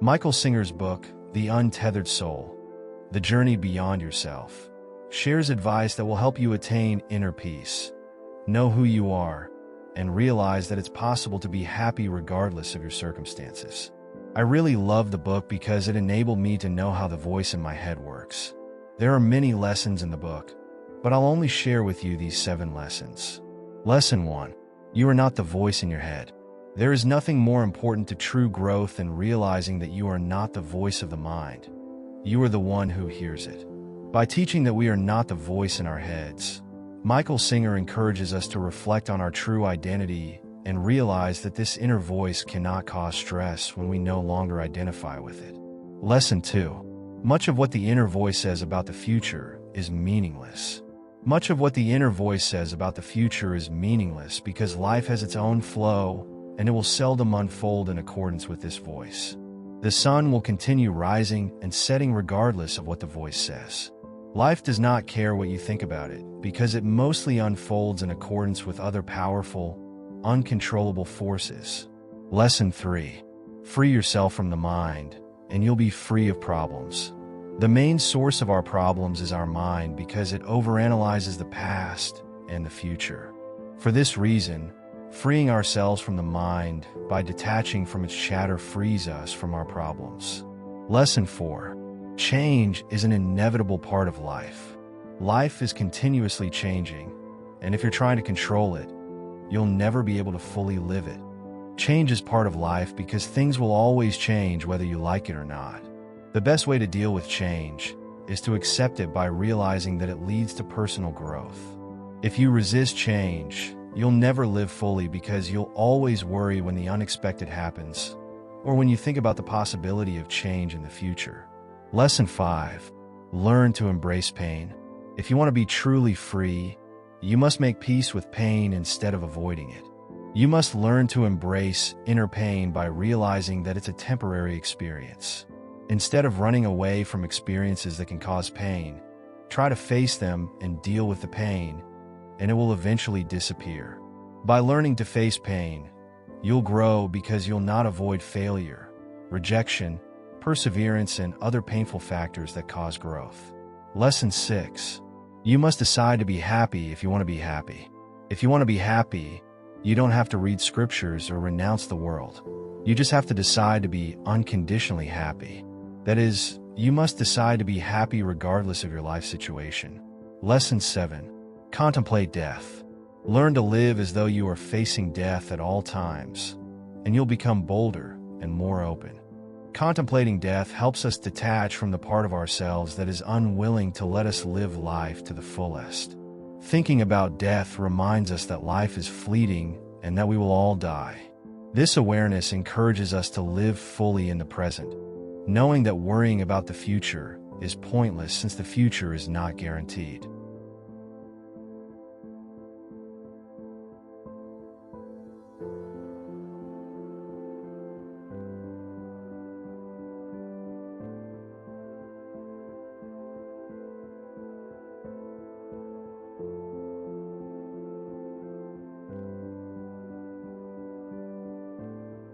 Michael Singer's book, The Untethered Soul, The Journey Beyond Yourself, shares advice that will help you attain inner peace, know who you are, and realize that it's possible to be happy regardless of your circumstances. I really love the book because it enabled me to know how the voice in my head works. There are many lessons in the book, but I'll only share with you these 7 lessons. Lesson 1. You are not the voice in your head. There is nothing more important to true growth than realizing that you are not the voice of the mind. You are the one who hears it. By teaching that we are not the voice in our heads, Michael Singer encourages us to reflect on our true identity and realize that this inner voice cannot cause stress when we no longer identify with it. Lesson 2. Much of what the inner voice says about the future is meaningless. Much of what the inner voice says about the future is meaningless because life has its own flow, and it will seldom unfold in accordance with this voice. The sun will continue rising and setting regardless of what the voice says. Life does not care what you think about it because it mostly unfolds in accordance with other powerful, uncontrollable forces. Lesson 3. Free yourself from the mind, and you'll be free of problems. The main source of our problems is our mind because it overanalyzes the past and the future. For this reason, freeing ourselves from the mind by detaching from its chatter frees us from our problems. Lesson 4. Change is an inevitable part of life. Life is continuously changing, and if you're trying to control it, you'll never be able to fully live it. Change is part of life because things will always change whether you like it or not. The best way to deal with change is to accept it by realizing that it leads to personal growth. If you resist change, you'll never live fully because you'll always worry when the unexpected happens, or when you think about the possibility of change in the future. Lesson 5. Learn to embrace pain. If you want to be truly free, you must make peace with pain instead of avoiding it. You must learn to embrace inner pain by realizing that it's a temporary experience. Instead of running away from experiences that can cause pain, try to face them and deal with the pain, and it will eventually disappear. By learning to face pain, you'll grow because you'll not avoid failure, rejection, perseverance, and other painful factors that cause growth. Lesson 6. You must decide to be happy if you want to be happy. If you want to be happy, you don't have to read scriptures or renounce the world. You just have to decide to be unconditionally happy. That is, you must decide to be happy regardless of your life situation. Lesson 7. Contemplate death. Learn to live as though you are facing death at all times, and you'll become bolder and more open. Contemplating death helps us detach from the part of ourselves that is unwilling to let us live life to the fullest. Thinking about death reminds us that life is fleeting and that we will all die. This awareness encourages us to live fully in the present, knowing that worrying about the future is pointless since the future is not guaranteed.